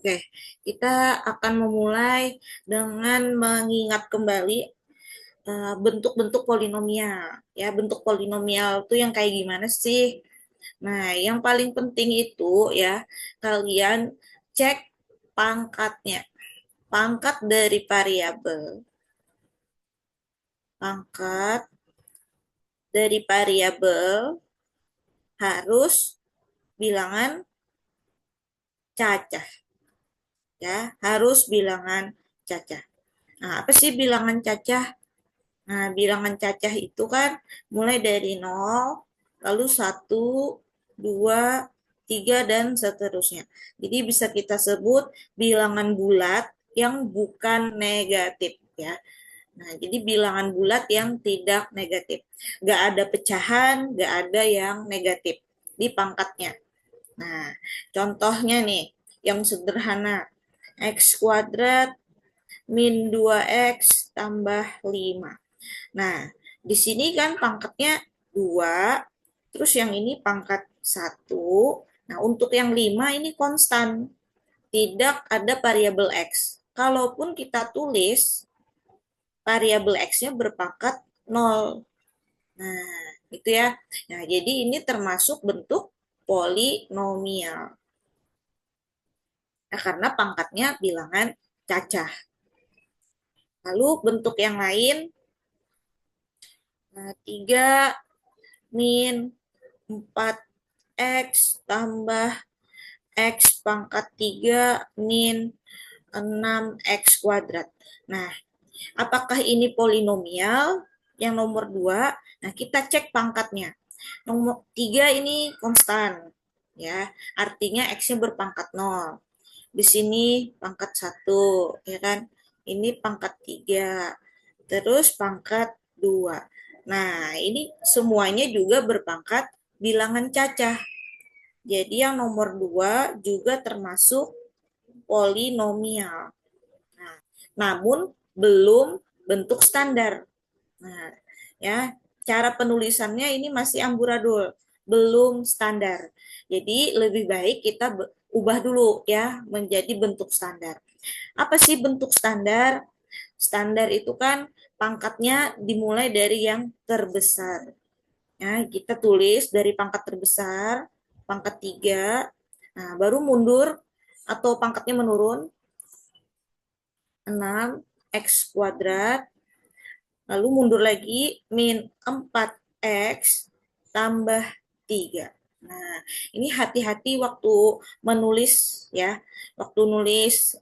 Oke, kita akan memulai dengan mengingat kembali bentuk-bentuk polinomial. Ya, bentuk polinomial itu yang kayak gimana sih? Nah, yang paling penting itu ya, kalian cek pangkatnya. Pangkat dari variabel. Pangkat dari variabel harus bilangan cacah. Ya, harus bilangan cacah. Nah, apa sih bilangan cacah? Nah, bilangan cacah itu kan mulai dari 0, lalu 1, 2, 3, dan seterusnya. Jadi bisa kita sebut bilangan bulat yang bukan negatif ya. Nah, jadi bilangan bulat yang tidak negatif. Nggak ada pecahan, nggak ada yang negatif di pangkatnya. Nah, contohnya nih, yang sederhana. X kuadrat min 2x tambah 5. Nah, di sini kan pangkatnya 2, terus yang ini pangkat 1. Nah, untuk yang 5 ini konstan, tidak ada variabel X. Kalaupun kita tulis, variabel X-nya berpangkat 0. Nah, itu ya. Nah, jadi ini termasuk bentuk polinomial. Nah, karena pangkatnya bilangan cacah. Lalu bentuk yang lain, 3 min 4x tambah x pangkat 3 min 6x kuadrat. Nah, apakah ini polinomial? Yang nomor 2, nah kita cek pangkatnya. Nomor 3 ini konstan, ya, artinya x-nya berpangkat 0. Di sini pangkat 1, ya kan? Ini pangkat 3, terus pangkat 2. Nah, ini semuanya juga berpangkat bilangan cacah. Jadi yang nomor 2 juga termasuk polinomial. Nah, namun belum bentuk standar. Nah, ya, cara penulisannya ini masih amburadul, belum standar. Jadi lebih baik kita ubah dulu ya menjadi bentuk standar. Apa sih bentuk standar? Standar itu kan pangkatnya dimulai dari yang terbesar. Ya, kita tulis dari pangkat terbesar, pangkat 3, nah baru mundur atau pangkatnya menurun 6 x kuadrat, lalu mundur lagi min 4x tambah 3. Nah, ini hati-hati waktu menulis ya, waktu nulis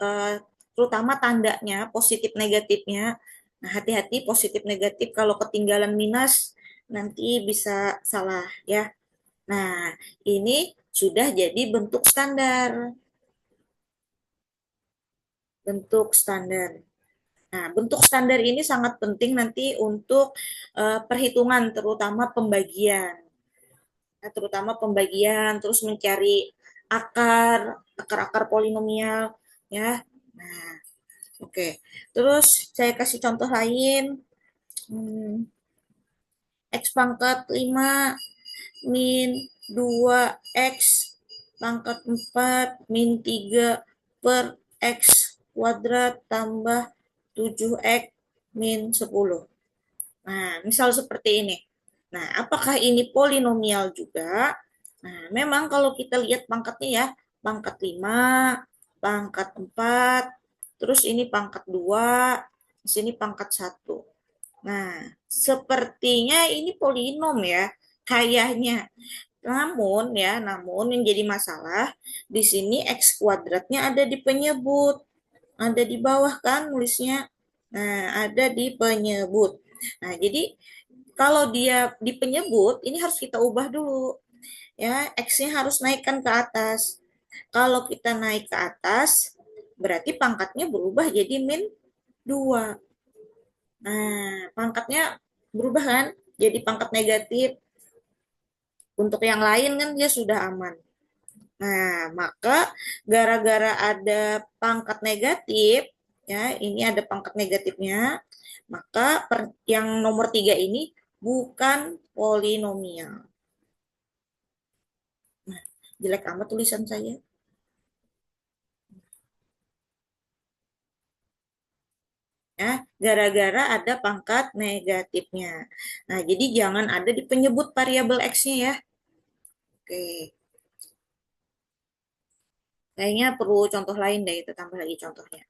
terutama tandanya positif negatifnya. Nah, hati-hati positif negatif kalau ketinggalan minus nanti bisa salah ya. Nah, ini sudah jadi bentuk standar. Bentuk standar. Nah, bentuk standar ini sangat penting nanti untuk perhitungan, terutama pembagian. Nah, terutama pembagian, terus mencari akar-akar polinomial, ya. Nah, oke. Terus saya kasih contoh lain. Hmm, X pangkat 5 min 2x pangkat 4 min 3 per x kuadrat tambah 7x min 10. Nah, misal seperti ini. Nah, apakah ini polinomial juga? Nah, memang kalau kita lihat pangkatnya ya, pangkat 5, pangkat 4, terus ini pangkat 2, di sini pangkat 1. Nah, sepertinya ini polinom ya, kayaknya. Namun yang jadi masalah di sini x kuadratnya ada di penyebut, ada di bawah kan nulisnya. Nah, ada di penyebut. Nah, jadi kalau dia di penyebut, ini harus kita ubah dulu. Ya, x-nya harus naikkan ke atas. Kalau kita naik ke atas, berarti pangkatnya berubah jadi min 2. Nah, pangkatnya berubah kan? Jadi pangkat negatif. Untuk yang lain kan dia sudah aman. Nah, maka gara-gara ada pangkat negatif, ya, ini ada pangkat negatifnya, maka yang nomor 3 ini bukan polinomial. Nah, jelek amat tulisan saya. gara-gara ada pangkat negatifnya. Nah, jadi jangan ada di penyebut variabel X-nya ya. Oke, kayaknya perlu contoh lain deh, itu tambah lagi contohnya.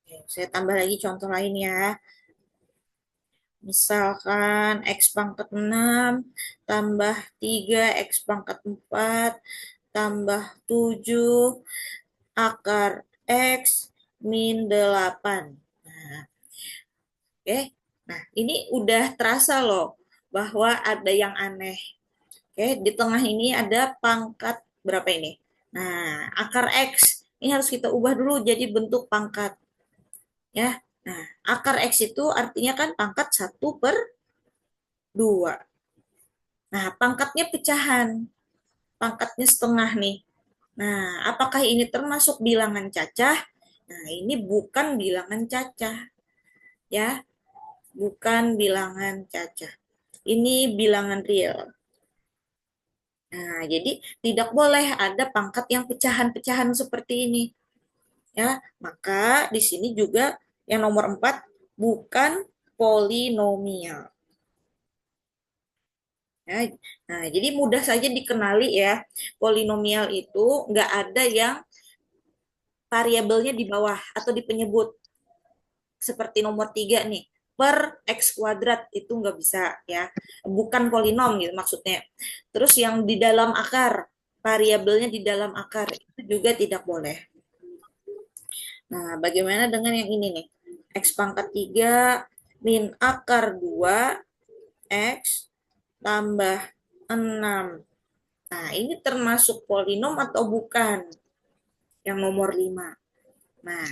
Oke, saya tambah lagi contoh lain ya. Misalkan X pangkat 6 tambah 3 X pangkat 4 tambah 7 akar X min 8. Nah, oke. Nah, ini udah terasa loh bahwa ada yang aneh. Oke, di tengah ini ada pangkat berapa ini? Nah, akar X ini harus kita ubah dulu jadi bentuk pangkat ya. Nah, akar X itu artinya kan pangkat 1/2. Nah, pangkatnya pecahan, pangkatnya setengah nih. Nah, apakah ini termasuk bilangan cacah? Nah, ini bukan bilangan cacah ya, bukan bilangan cacah. Ini bilangan real. Nah, jadi tidak boleh ada pangkat yang pecahan-pecahan seperti ini ya. Maka di sini juga yang nomor 4 bukan polinomial. Ya, nah, jadi mudah saja dikenali ya. Polinomial itu nggak ada yang variabelnya di bawah atau di penyebut. Seperti nomor 3 nih. Per X kuadrat itu nggak bisa ya. Bukan polinom gitu maksudnya. Terus yang di dalam akar, variabelnya di dalam akar itu juga tidak boleh. Nah, bagaimana dengan yang ini nih? X pangkat 3 min akar 2 X tambah 6. Nah, ini termasuk polinom atau bukan? Yang nomor 5. Nah,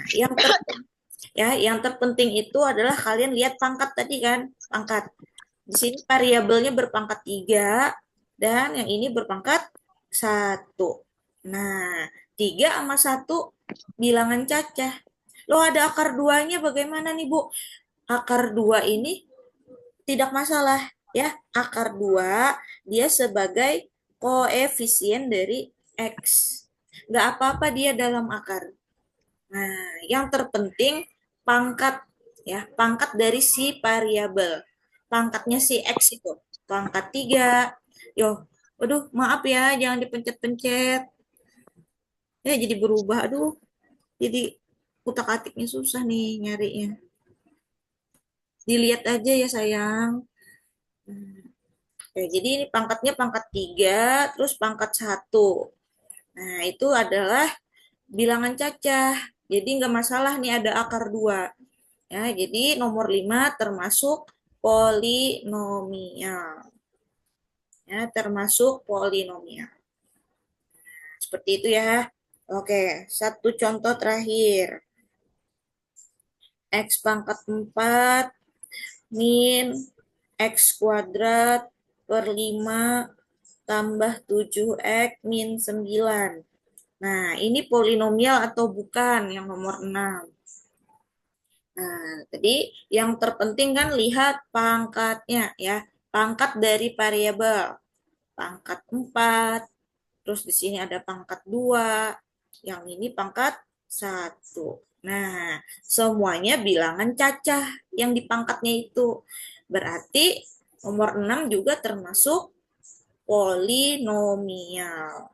yang terpenting itu adalah kalian lihat pangkat tadi kan, pangkat. Di sini variabelnya berpangkat 3 dan yang ini berpangkat 1. Nah, 3 sama 1 bilangan cacah. Loh, ada akar 2-nya bagaimana nih, Bu? Akar 2 ini tidak masalah ya. Akar 2 dia sebagai koefisien dari X. Nggak apa-apa dia dalam akar. Nah, yang terpenting pangkat ya, pangkat dari si variabel. Pangkatnya si X itu. Pangkat 3. Yo, waduh, maaf ya, jangan dipencet-pencet. Ya, jadi berubah. Aduh, jadi utak-atiknya susah nih nyarinya. Dilihat aja ya, sayang. Oke, jadi ini pangkatnya pangkat 3, terus pangkat 1. Nah, itu adalah bilangan cacah. Jadi nggak masalah nih ada akar 2. Ya, jadi nomor 5 termasuk polinomial. Ya, termasuk polinomial. Seperti itu ya. Oke, satu contoh terakhir. X pangkat 4 min X kuadrat per 5 tambah 7X min 9. Nah, ini polinomial atau bukan yang nomor 6. Nah, tadi yang terpenting kan lihat pangkatnya ya. Pangkat dari variabel. Pangkat 4. Terus di sini ada pangkat 2. Yang ini pangkat 1. Nah, semuanya bilangan cacah yang di pangkatnya itu. Berarti nomor 6 juga termasuk polinomial.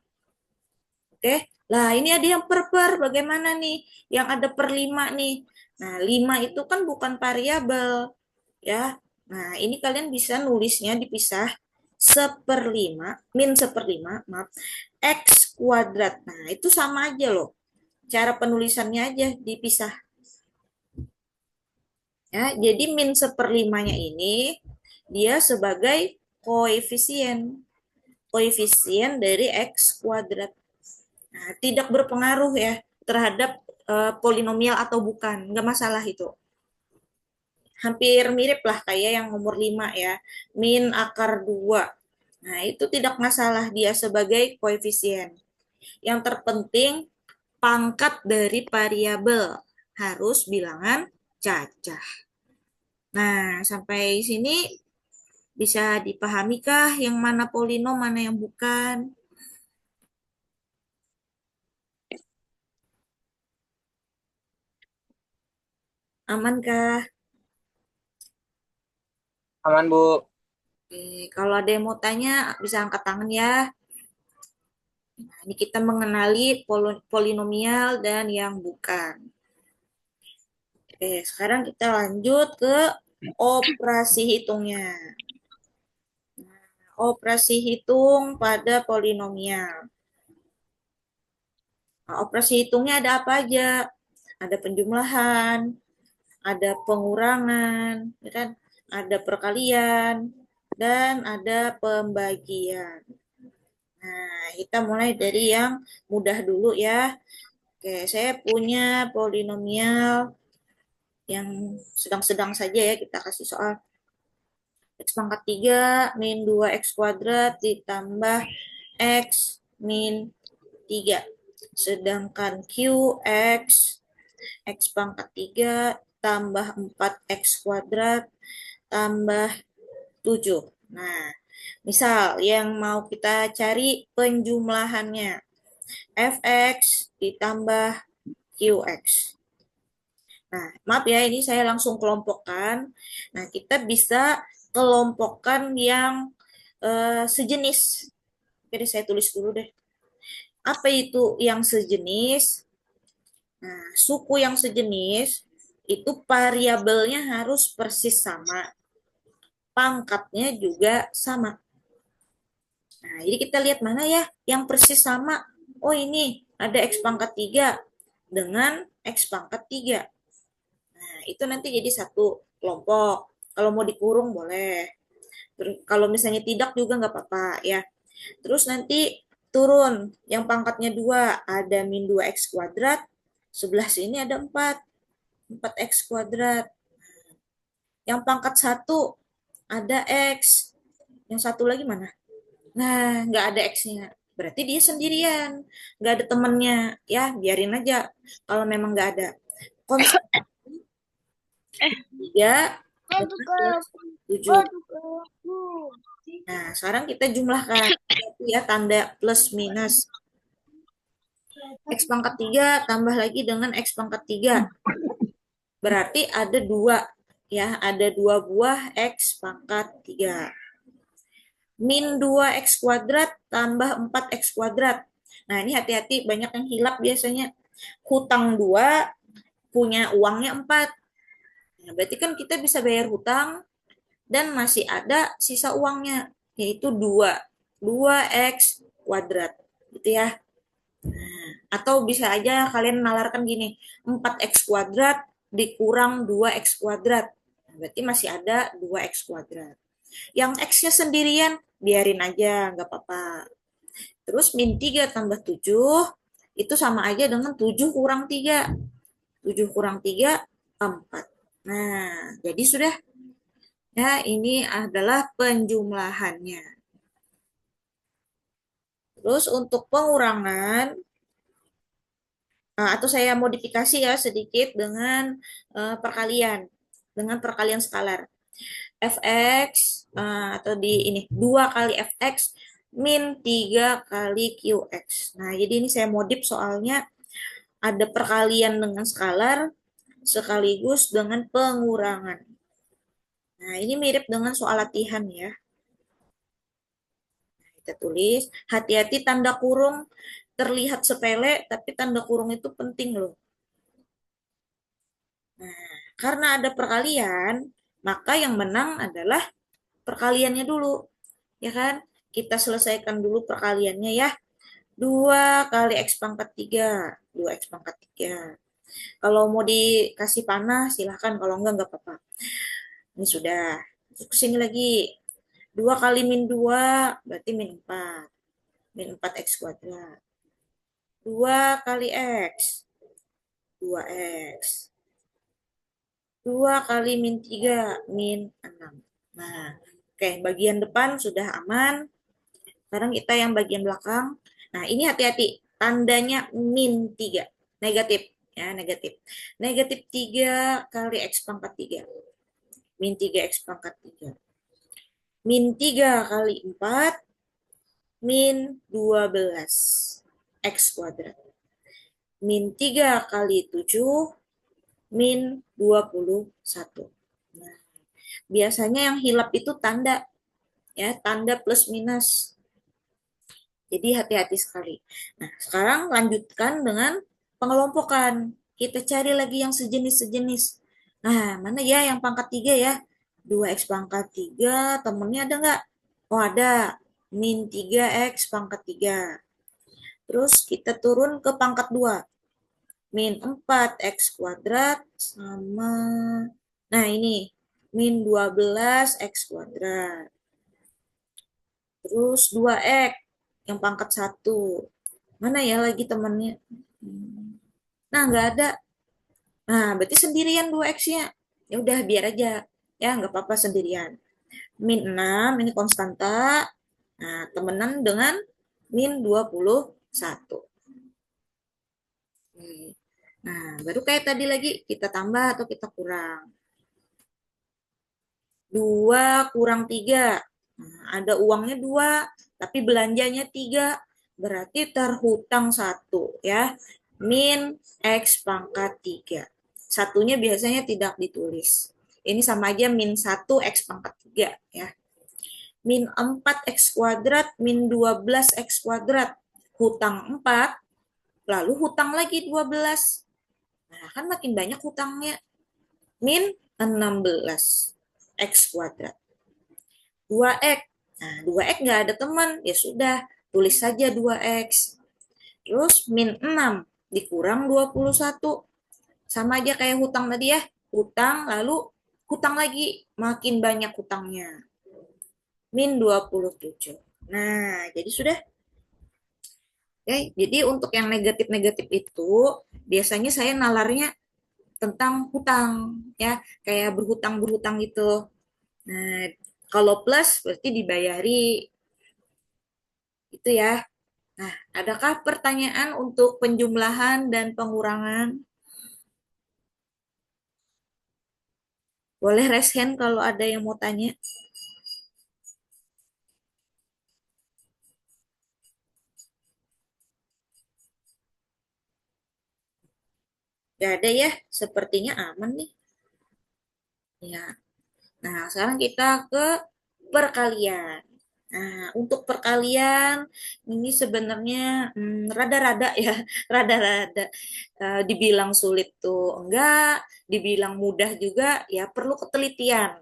Oke, lah ini ada yang per, bagaimana nih? Yang ada per 5 nih. Nah, 5 itu kan bukan variabel, ya. Nah, ini kalian bisa nulisnya dipisah 1/5, min 1/5, maaf, X kuadrat. Nah, itu sama aja loh. Cara penulisannya aja dipisah. Ya, jadi min 1/5-nya ini dia sebagai koefisien. Koefisien dari X kuadrat. Nah, tidak berpengaruh ya terhadap polinomial atau bukan, nggak masalah itu. Hampir mirip lah kayak yang nomor 5 ya, min akar 2. Nah, itu tidak masalah dia sebagai koefisien. Yang terpenting pangkat dari variabel harus bilangan cacah. Nah, sampai sini bisa dipahami kah yang mana polinom, mana yang bukan? Amankah? Aman, Bu. Oke, kalau ada yang mau tanya, bisa angkat tangan ya. Nah, ini kita mengenali polinomial dan yang bukan. Oke, sekarang kita lanjut ke operasi hitungnya. Operasi hitung pada polinomial. Nah, operasi hitungnya ada apa aja? Ada penjumlahan, ada pengurangan, ya kan? Ada perkalian, dan ada pembagian. Nah, kita mulai dari yang mudah dulu ya. Oke, saya punya polinomial yang sedang-sedang saja ya, kita kasih soal. X pangkat 3 min 2x kuadrat ditambah X min 3. Sedangkan QX, X pangkat 3 tambah 4x kuadrat tambah 7. Nah, misal yang mau kita cari penjumlahannya. Fx ditambah Qx. Nah, maaf ya, ini saya langsung kelompokkan. Nah, kita bisa kelompokkan yang sejenis. Jadi saya tulis dulu deh. Apa itu yang sejenis? Nah, suku yang sejenis itu variabelnya harus persis sama. Pangkatnya juga sama. Nah, jadi kita lihat mana ya yang persis sama. Oh, ini ada X pangkat 3 dengan X pangkat 3. Nah, itu nanti jadi satu kelompok. Kalau mau dikurung boleh. Terus, kalau misalnya tidak juga nggak apa-apa ya. Terus nanti turun yang pangkatnya 2 ada min 2x kuadrat. Sebelah sini ada 4. 4x kuadrat. Yang pangkat 1 ada x. Yang satu lagi mana? Nah, nggak ada x-nya. Berarti dia sendirian. Nggak ada temennya. Ya, biarin aja. Kalau memang nggak ada. Konstan Eh, 3 dengan plus 7. Nah, sekarang kita jumlahkan. Ya, tanda plus minus. X pangkat 3 tambah lagi dengan X pangkat 3. Berarti ada 2. Ya, ada 2 buah X pangkat 3. Min 2X kuadrat tambah 4X kuadrat. Nah, ini hati-hati, banyak yang hilap biasanya. Hutang 2, punya uangnya 4. Nah, berarti kan kita bisa bayar hutang dan masih ada sisa uangnya, yaitu 2. 2X kuadrat. Gitu ya. Atau bisa aja kalian nalarkan gini, 4x kuadrat dikurang 2x kuadrat. Berarti masih ada 2x kuadrat. Yang x-nya sendirian, biarin aja, nggak apa-apa. Terus min 3 tambah 7, itu sama aja dengan 7 kurang 3. 7 kurang 3, 4. Nah, jadi sudah. Ya, ini adalah penjumlahannya. Terus untuk pengurangan, atau saya modifikasi ya sedikit dengan perkalian, dengan perkalian skalar. Fx atau di ini 2 kali Fx min 3 kali Qx. Nah, jadi ini saya modif soalnya ada perkalian dengan skalar sekaligus dengan pengurangan. Nah, ini mirip dengan soal latihan ya. Kita tulis, hati-hati tanda kurung terlihat sepele, tapi tanda kurung itu penting loh. Nah, karena ada perkalian, maka yang menang adalah perkaliannya dulu. Ya kan? Kita selesaikan dulu perkaliannya ya. 2 kali X pangkat 3. 2X pangkat 3. Kalau mau dikasih panah, silahkan. Kalau enggak apa-apa. Ini sudah. Terus sini lagi. 2 kali min 2, berarti min 4. Min 4X kuadrat. 2 kali X. 2X. 2 kali min 3, min 6. Nah, oke, bagian depan sudah aman. Sekarang kita yang bagian belakang. Nah, ini hati-hati. Tandanya min 3. Negatif. Ya, negatif. Negatif 3 kali X pangkat 3. Min 3 X pangkat 3. Min 3 kali 4. Min 12 X kuadrat. Min 3 kali 7. min 21. Nah, biasanya yang hilap itu tanda, ya, tanda plus minus. Jadi hati-hati sekali. Nah, sekarang lanjutkan dengan pengelompokan. Kita cari lagi yang sejenis-sejenis. Nah, mana ya yang pangkat 3 ya? 2x pangkat 3, temennya ada nggak? Oh, ada. Min 3x pangkat 3. Terus kita turun ke pangkat 2. Min 4x kuadrat sama... Nah, ini. Min 12x kuadrat. Terus 2x yang pangkat 1. Mana ya lagi temannya? Nah, nggak ada. Nah, berarti sendirian 2x-nya. Ya udah, biar aja. Ya, nggak apa-apa sendirian. Min 6, ini konstanta. Nah, temenan dengan min 21. Oke. Nah, baru kayak tadi lagi, kita tambah atau kita kurang. 2 kurang 3. Nah, ada uangnya 2, tapi belanjanya 3. Berarti terhutang 1 ya. Min X pangkat 3. Satunya biasanya tidak ditulis. Ini sama aja min 1 X pangkat 3 ya. Min 4X kuadrat, min 12X kuadrat. Hutang 4, lalu hutang lagi 12. Nah, kan makin banyak hutangnya. Min 16 X kuadrat. 2x. Nah, 2x nggak ada teman. Ya sudah, tulis saja 2x. Terus min 6 dikurang 21. Sama aja kayak hutang tadi ya. Hutang, lalu hutang lagi. Makin banyak hutangnya. Min 27. Nah, jadi sudah. Oke, jadi untuk yang negatif-negatif itu, biasanya saya nalarnya tentang hutang. Ya, kayak berhutang-berhutang gitu. Nah, kalau plus berarti dibayari. Itu ya. Nah, adakah pertanyaan untuk penjumlahan dan pengurangan? Boleh raise hand kalau ada yang mau tanya. Gak ada ya, sepertinya aman nih. Ya. Nah, sekarang kita ke perkalian. Nah, untuk perkalian ini sebenarnya rada-rada ya, rada-rada. Dibilang sulit tuh enggak, dibilang mudah juga ya perlu ketelitian.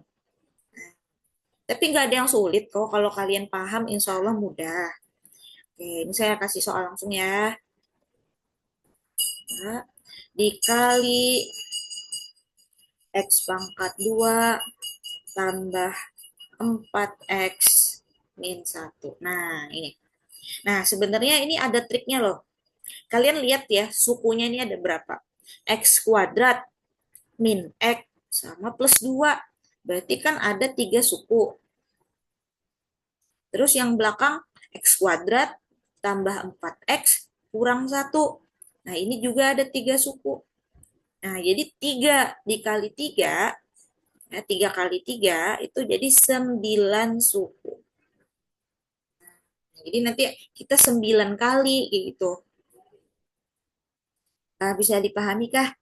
Tapi nggak ada yang sulit kok kalau kalian paham, insya Allah mudah. Oke, ini saya kasih soal langsung ya. Nah, dikali X pangkat 2 tambah 4X min 1. Nah, ini. Nah, sebenarnya ini ada triknya loh. Kalian lihat ya, sukunya ini ada berapa? X kuadrat min X sama plus 2. Berarti kan ada 3 suku. Terus yang belakang X kuadrat tambah 4X kurang 1. Nah, ini juga ada 3 suku. Nah, jadi 3 dikali 3, ya, 3 kali 3 itu jadi 9 suku. Nah, jadi nanti kita 9 kali gitu. Nah, bisa dipahami kah?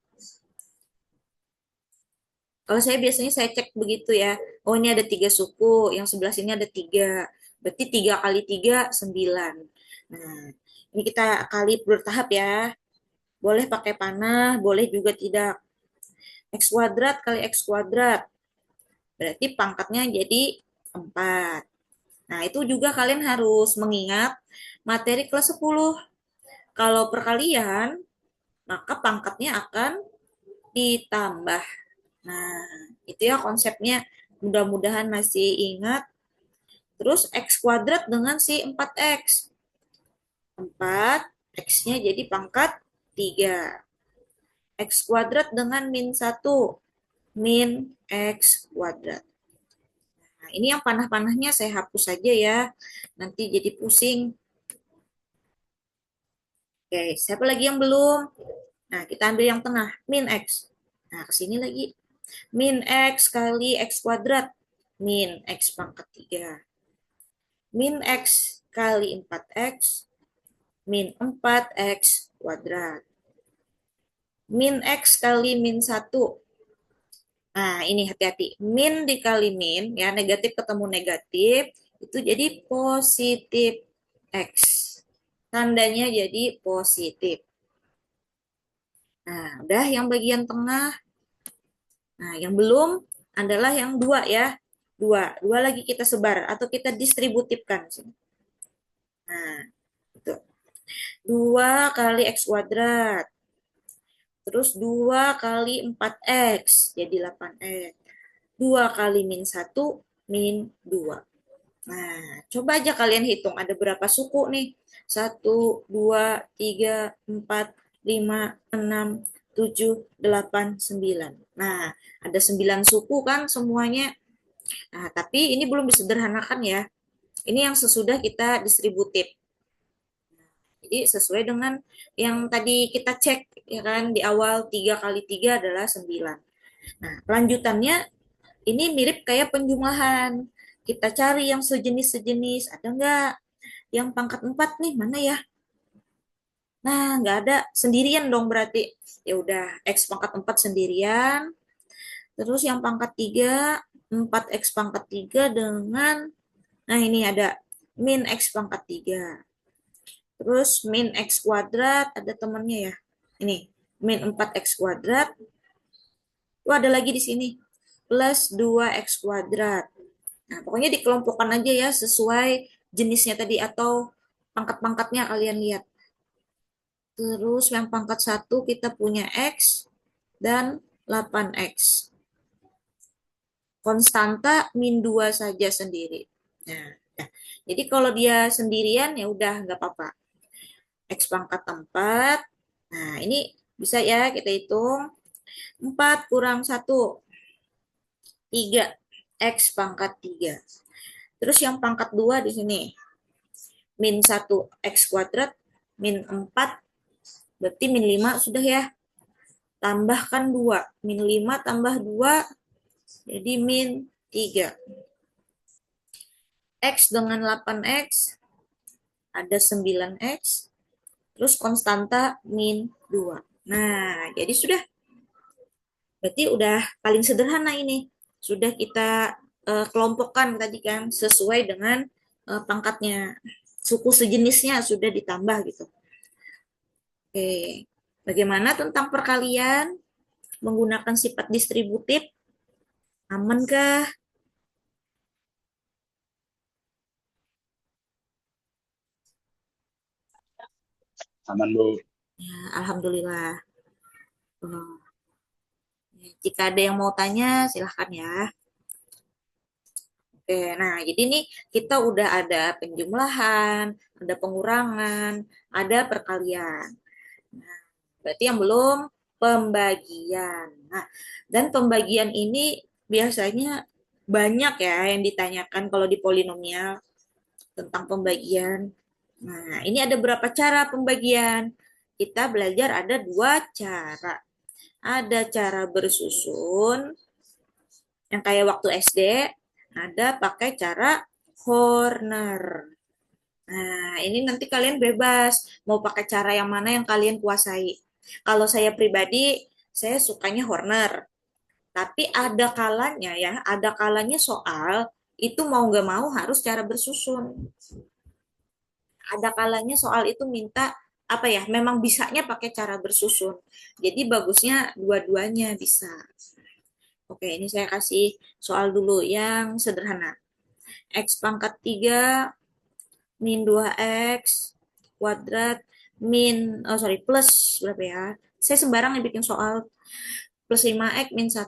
Kalau saya biasanya saya cek begitu ya. Oh, ini ada 3 suku, yang sebelah sini ada 3. Berarti 3 kali 3, 9. Nah, ini kita kali bertahap ya. Boleh pakai panah, boleh juga tidak. X kuadrat kali X kuadrat. Berarti pangkatnya jadi 4. Nah, itu juga kalian harus mengingat materi kelas 10. Kalau perkalian, maka pangkatnya akan ditambah. Nah, itu ya konsepnya. Mudah-mudahan masih ingat. Terus X kuadrat dengan si 4X. 4, X-nya jadi pangkat 3. X kuadrat dengan min 1. Min X kuadrat. Nah, ini yang panah-panahnya saya hapus saja ya. Nanti jadi pusing. Oke, siapa lagi yang belum? Nah, kita ambil yang tengah, min X. Nah, ke sini lagi. Min X kali X kuadrat. Min X pangkat 3. Min X kali 4X. Min 4X kuadrat. Min X kali min satu. Nah, ini hati-hati. Min dikali min, ya negatif ketemu negatif, itu jadi positif X. Tandanya jadi positif. Nah, udah yang bagian tengah. Nah, yang belum adalah yang dua ya. Dua lagi kita sebar atau kita distributifkan. Nah, itu. 2 kali X kuadrat. Terus 2 kali 4X, jadi 8X. 2 kali min satu min 2. Nah, coba aja kalian hitung ada berapa suku nih. Satu, 2, 3, 4, 5, 6, 7, 8, 9. Nah, ada 9 suku kan semuanya. Nah, tapi ini belum disederhanakan ya. Ini yang sesudah kita distributif. Jadi sesuai dengan yang tadi kita cek ya kan di awal 3 kali 3 adalah 9. Nah, lanjutannya ini mirip kayak penjumlahan. Kita cari yang sejenis-sejenis, ada nggak? Yang pangkat 4 nih, mana ya? Nah, nggak ada. Sendirian dong berarti. Ya udah, X pangkat 4 sendirian. Terus yang pangkat 3, 4X pangkat 3 dengan, nah ini ada min X pangkat 3. Terus min X kuadrat, ada temennya ya. Ini, min 4X kuadrat. Oh, ada lagi di sini. Plus 2X kuadrat. Nah, pokoknya dikelompokkan aja ya sesuai jenisnya tadi atau pangkat-pangkatnya kalian lihat. Terus yang pangkat 1 kita punya X dan 8X. Konstanta min 2 saja sendiri. Nah, ya. Jadi kalau dia sendirian ya udah nggak apa-apa. X pangkat 4. Nah, ini bisa ya kita hitung. 4 kurang 1, 3. X pangkat 3. Terus yang pangkat 2 di sini. Min 1 X kuadrat, min 4, berarti min 5 sudah ya. Tambahkan 2. Min 5 tambah 2, jadi min 3. X dengan 8X, ada 9X, terus konstanta min 2. Nah, jadi sudah. Berarti udah paling sederhana ini. Sudah kita kelompokkan tadi kan sesuai dengan pangkatnya. Suku sejenisnya sudah ditambah gitu. Oke. Bagaimana tentang perkalian menggunakan sifat distributif? Aman kah? Aman, Bu. Ya, alhamdulillah. Oh, jika ada yang mau tanya, silahkan ya. Oke, nah jadi nih kita udah ada penjumlahan, ada pengurangan, ada perkalian. Nah, berarti yang belum pembagian. Nah, dan pembagian ini biasanya banyak ya yang ditanyakan kalau di polinomial tentang pembagian. Nah, ini ada berapa cara pembagian? Kita belajar ada dua cara. Ada cara bersusun, yang kayak waktu SD, ada pakai cara corner. Nah, ini nanti kalian bebas mau pakai cara yang mana yang kalian kuasai. Kalau saya pribadi, saya sukanya Horner. Tapi ada kalanya ya, ada kalanya soal itu mau nggak mau harus cara bersusun. Ada kalanya soal itu minta apa ya, memang bisanya pakai cara bersusun. Jadi bagusnya dua-duanya bisa. Oke, ini saya kasih soal dulu yang sederhana. X pangkat 3 min 2X kuadrat min, oh sorry, plus berapa ya? Saya sembarang yang bikin soal. Plus 5X min 1.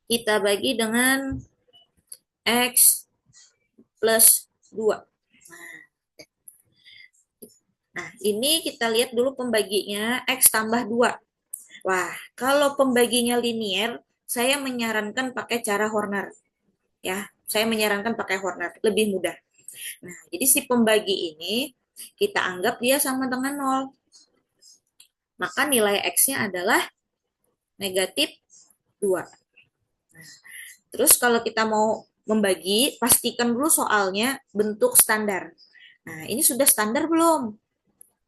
Kita bagi dengan X plus 2. Nah, ini kita lihat dulu pembaginya X tambah 2. Wah, kalau pembaginya linear, saya menyarankan pakai cara Horner. Ya, saya menyarankan pakai Horner, lebih mudah. Nah, jadi si pembagi ini kita anggap dia sama dengan 0. Maka nilai X-nya adalah negatif 2. Nah, terus kalau kita mau membagi, pastikan dulu soalnya bentuk standar. Nah, ini sudah standar belum?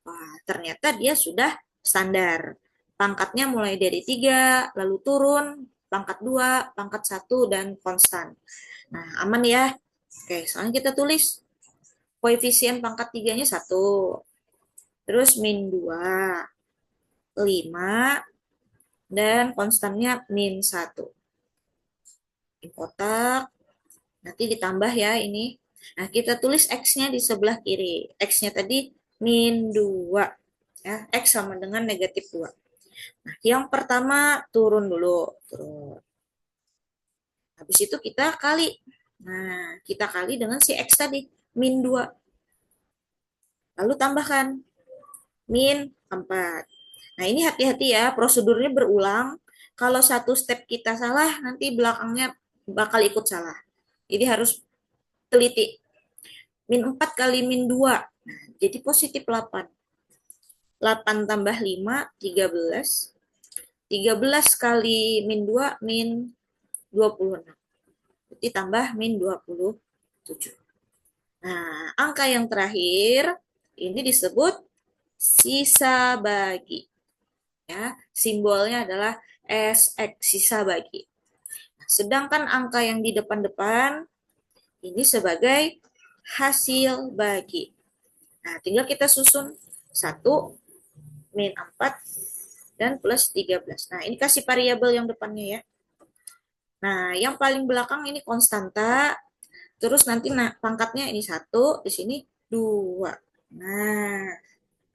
Wah, ternyata dia sudah standar. Pangkatnya mulai dari 3, lalu turun, pangkat 2, pangkat 1, dan konstan. Nah, aman ya. Oke, sekarang kita tulis koefisien pangkat 3-nya 1. Terus min 2, 5, dan konstannya min 1. Di kotak, nanti ditambah ya ini. Nah, kita tulis X-nya di sebelah kiri. X-nya tadi min 2. Ya, X sama dengan negatif 2. Nah, yang pertama turun dulu. Turun. Habis itu kita kali. Nah, kita kali dengan si X tadi. Min 2. Lalu tambahkan. Min 4. Nah, ini hati-hati ya. Prosedurnya berulang. Kalau satu step kita salah, nanti belakangnya bakal ikut salah. Jadi harus teliti. Min 4 kali min 2. Nah, jadi positif 8. 8 tambah 5, 13. 13 kali min 2, min 26. Jadi tambah min 27. Nah, angka yang terakhir ini disebut sisa bagi. Ya, simbolnya adalah SX, sisa bagi. Nah, sedangkan angka yang di depan-depan ini sebagai hasil bagi. Nah, tinggal kita susun 1, min 4, dan plus 13. Nah, ini kasih variabel yang depannya ya. Nah, yang paling belakang ini konstanta, terus nanti pangkatnya ini 1, di sini 2. Nah,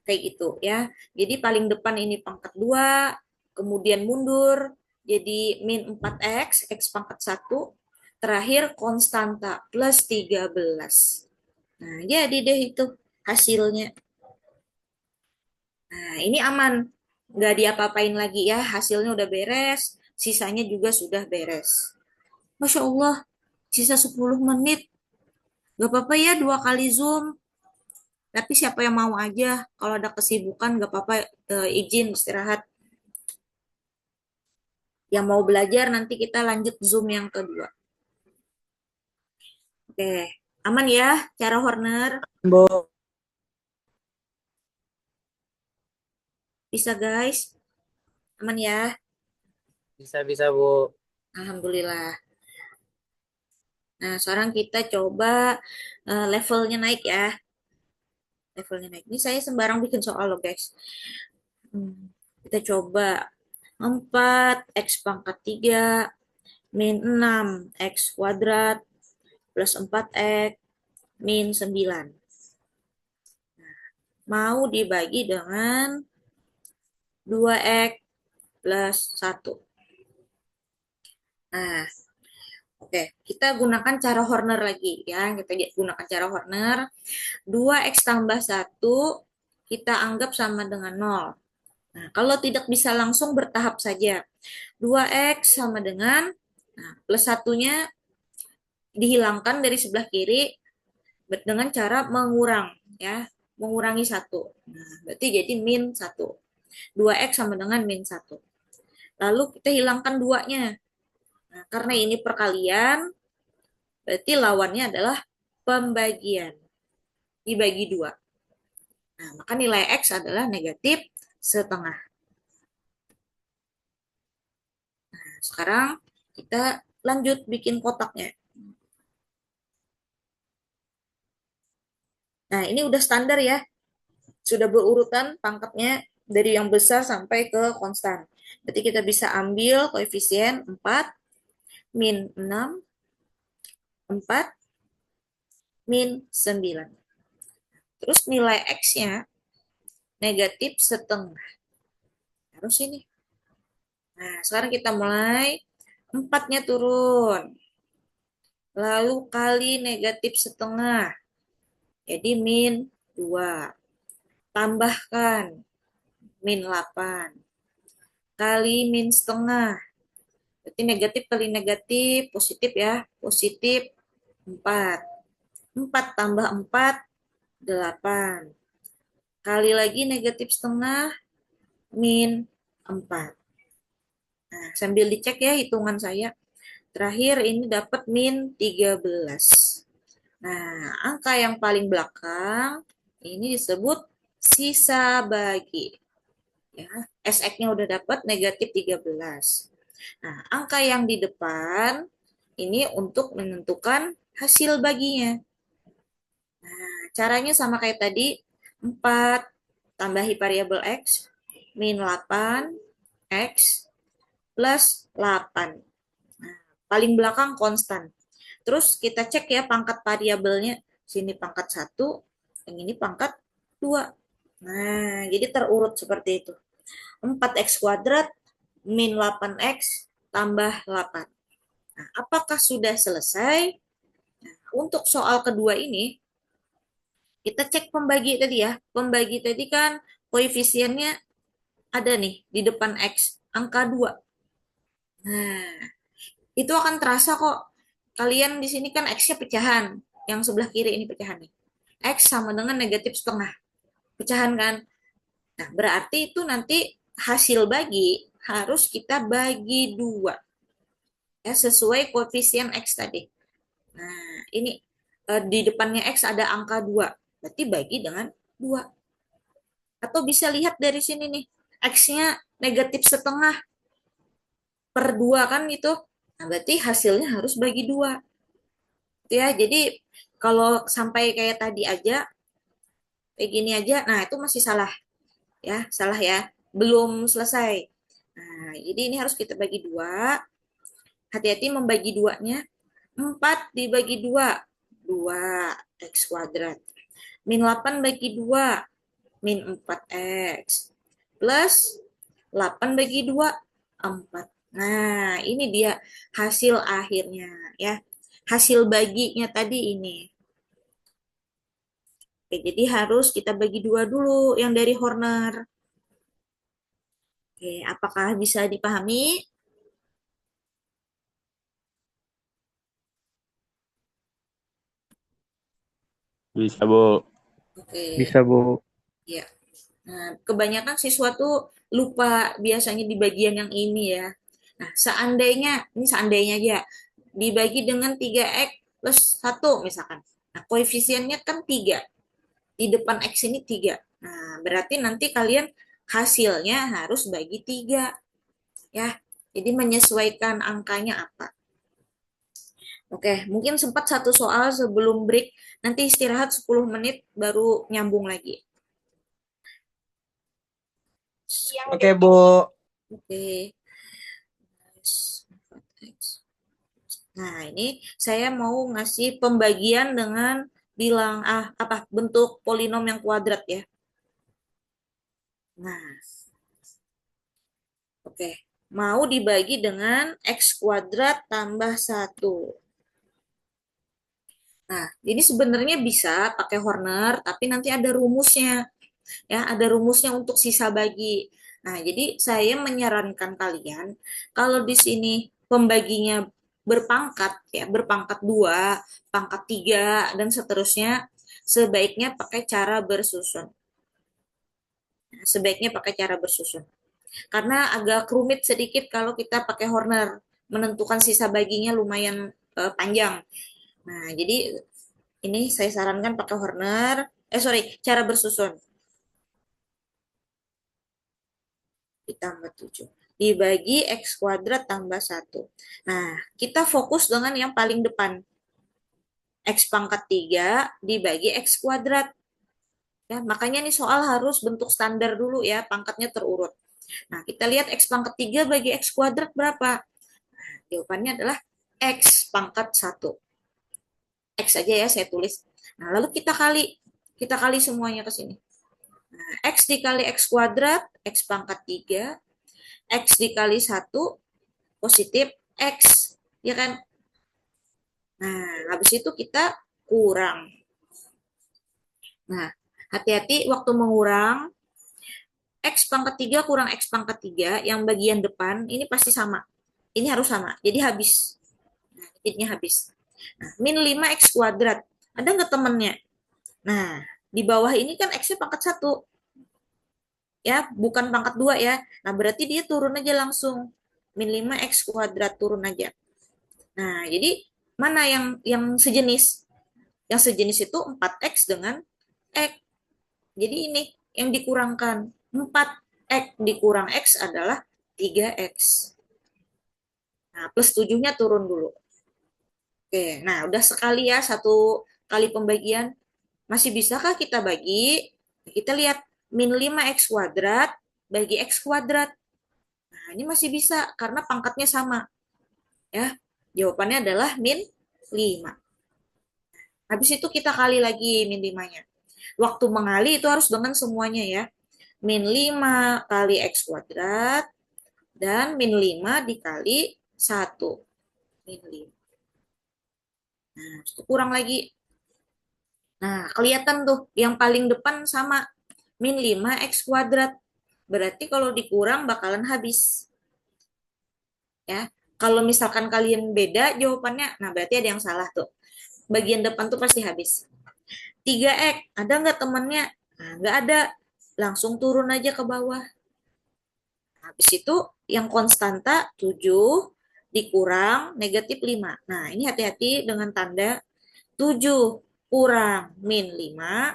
kayak gitu ya. Jadi paling depan ini pangkat 2, kemudian mundur, jadi min 4x, x pangkat 1, terakhir konstanta plus 13. Nah, jadi deh itu hasilnya. Nah, ini aman. Nggak diapa-apain lagi ya. Hasilnya udah beres. Sisanya juga sudah beres. Masya Allah, sisa 10 menit. Gak apa-apa ya 2 kali Zoom. Tapi siapa yang mau aja. Kalau ada kesibukan gak apa-apa, izin istirahat. Yang mau belajar nanti kita lanjut Zoom yang kedua. Oke, aman ya cara Horner? Bu, Bisa guys? Aman ya? bisa Bu. Alhamdulillah. Nah, sekarang kita coba levelnya naik ya. Levelnya naik. Ini saya sembarang bikin soal loh guys. Kita coba 4 X pangkat 3 min 6 X kuadrat plus 4X min 9. Mau dibagi dengan 2X plus 1. Nah, oke. Kita gunakan cara Horner lagi ya. Kita gunakan cara Horner. 2X tambah 1 kita anggap sama dengan 0. Nah, kalau tidak bisa langsung bertahap saja. 2X sama dengan, nah, plus satunya dihilangkan dari sebelah kiri dengan cara mengurang. Ya, mengurangi 1. Nah, berarti jadi min 1. 2X sama dengan min 1. Lalu kita hilangkan 2-nya. Nah, karena ini perkalian, berarti lawannya adalah pembagian. Dibagi 2. Nah, maka nilai X adalah negatif setengah. Sekarang kita lanjut bikin kotaknya. Nah, ini udah standar ya. Sudah berurutan pangkatnya dari yang besar sampai ke konstan. Berarti kita bisa ambil koefisien 4, min 6, 4, min 9. Terus nilai X-nya negatif setengah. Harus ini. Nah, sekarang kita mulai. 4-nya turun. Lalu kali negatif setengah. Jadi min 2. Tambahkan min 8. Kali min setengah. Berarti negatif kali negatif, positif ya. Positif 4. 4 tambah 4, 8. Kali lagi negatif setengah, min 4. Nah, sambil dicek ya hitungan saya. Terakhir ini dapat min 13. Nah, angka yang paling belakang ini disebut sisa bagi. Ya, SX-nya udah dapat negatif 13. Nah, angka yang di depan ini untuk menentukan hasil baginya. Nah, caranya sama kayak tadi, 4 tambahi variabel X, min 8, X, plus 8. Nah, paling belakang konstan. Terus kita cek ya pangkat variabelnya. Sini pangkat 1, yang ini pangkat 2. Nah, jadi terurut seperti itu. 4x kuadrat min 8x tambah 8. Nah, apakah sudah selesai? Nah, untuk soal kedua ini, kita cek pembagi tadi ya. Pembagi tadi kan koefisiennya ada nih di depan X, angka 2. Nah, itu akan terasa kok. Kalian di sini kan X-nya pecahan. Yang sebelah kiri ini pecahan nih. X sama dengan negatif setengah. Pecahan kan? Nah, berarti itu nanti hasil bagi harus kita bagi 2. Ya, sesuai koefisien X tadi. Nah, ini di depannya X ada angka 2. Berarti bagi dengan 2. Atau bisa lihat dari sini nih, X-nya negatif setengah per 2 kan gitu. Nah, berarti hasilnya harus bagi 2. Ya, jadi kalau sampai kayak tadi aja, kayak gini aja, nah itu masih salah. Ya, salah ya. Belum selesai. Nah, jadi ini harus kita bagi 2. Hati-hati membagi 2-nya. 4 dibagi 2. 2 X kuadrat. Min 8 bagi 2. Min 4X. Plus 8 bagi 2. 4. Nah, ini dia hasil akhirnya ya. Hasil baginya tadi ini. Oke, jadi harus kita bagi 2 dulu yang dari Horner. Oke, apakah bisa dipahami? Bisa, Bu. Oke, Bisa, Bu. ya. Nah, kebanyakan siswa tuh lupa biasanya di bagian yang ini ya. Nah, seandainya, ini seandainya aja, dibagi dengan 3x plus 1 misalkan. Nah, koefisiennya kan 3. Di depan x ini 3. Nah, berarti nanti kalian hasilnya harus bagi 3. Ya, jadi menyesuaikan angkanya apa. Oke, mungkin sempat satu soal sebelum break. Nanti istirahat 10 menit baru nyambung lagi. Oke, Bu. Oke. Nah, ini saya mau ngasih pembagian dengan bilang apa bentuk polinom yang kuadrat ya. Nah, oke. Mau dibagi dengan x kuadrat tambah 1. Nah, ini sebenarnya bisa pakai Horner, tapi nanti ada rumusnya. Ya, ada rumusnya untuk sisa bagi. Nah, jadi saya menyarankan kalian kalau di sini pembaginya berpangkat ya, berpangkat 2, pangkat 3 dan seterusnya, sebaiknya pakai cara bersusun. Nah, sebaiknya pakai cara bersusun. Karena agak rumit sedikit kalau kita pakai Horner, menentukan sisa baginya lumayan panjang. Nah, jadi ini saya sarankan pakai Horner, sorry, cara bersusun. Ditambah 7 dibagi X kuadrat tambah 1. Nah, kita fokus dengan yang paling depan. X pangkat 3 dibagi X kuadrat. Ya, makanya nih soal harus bentuk standar dulu ya, pangkatnya terurut. Nah, kita lihat X pangkat 3 bagi X kuadrat berapa? Nah, jawabannya adalah X pangkat 1. X aja ya saya tulis. Nah, lalu kita kali semuanya ke sini. Nah, X dikali X kuadrat, X pangkat 3, X dikali 1, positif X, ya kan? Nah, habis itu kita kurang. Nah, hati-hati waktu mengurang, X pangkat 3 kurang X pangkat 3, yang bagian depan, ini pasti sama. Ini harus sama, jadi habis. Nah, jadinya habis. Nah, min 5X kuadrat, ada nggak temennya? Nah, di bawah ini kan X-nya pangkat 1, ya, bukan pangkat 2 ya. Nah, berarti dia turun aja langsung. Min 5X kuadrat turun aja. Nah, jadi mana yang sejenis? Yang sejenis itu 4X dengan X. Jadi ini yang dikurangkan 4. X dikurang X adalah 3X. Nah, plus 7-nya turun dulu. Oke, nah udah sekali ya, satu kali pembagian. Masih bisakah kita bagi? Kita lihat min 5X kuadrat bagi X kuadrat. Nah, ini masih bisa karena pangkatnya sama. Ya, jawabannya adalah min 5. Habis itu kita kali lagi min 5-nya. Waktu mengali itu harus dengan semuanya ya. Min 5 kali X kuadrat dan min 5 dikali 1. Min 5. Nah, itu kurang lagi. Nah, kelihatan tuh yang paling depan sama min 5X kuadrat. Berarti kalau dikurang bakalan habis. Ya, kalau misalkan kalian beda jawabannya, nah berarti ada yang salah tuh. Bagian depan tuh pasti habis. 3X, ada nggak temennya? Nah, nggak ada. Langsung turun aja ke bawah. Habis itu yang konstanta 7 dikurang negatif 5. Nah, ini hati-hati dengan tanda 7 kurang min 5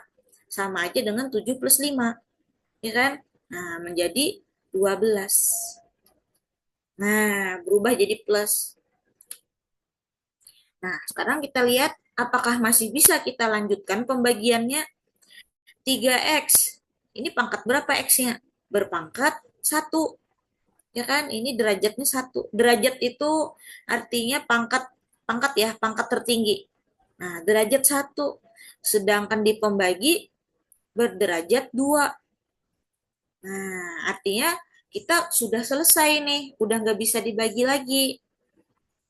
sama aja dengan 7 plus 5. Ya kan? Nah, menjadi 12. Nah, berubah jadi plus. Nah, sekarang kita lihat apakah masih bisa kita lanjutkan pembagiannya. 3X. Ini pangkat berapa X-nya? Berpangkat 1. Ya kan? Ini derajatnya 1. Derajat itu artinya pangkat pangkat ya, pangkat tertinggi. Nah, derajat 1. Sedangkan di pembagi berderajat 2. Nah, artinya kita sudah selesai nih, udah nggak bisa dibagi lagi.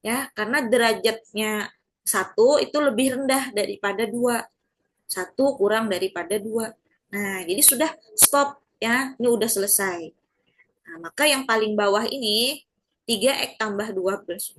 Ya, karena derajatnya 1 itu lebih rendah daripada 2. 1 kurang daripada 2. Nah, jadi sudah stop ya, ini udah selesai. Nah, maka yang paling bawah ini 3X tambah 12.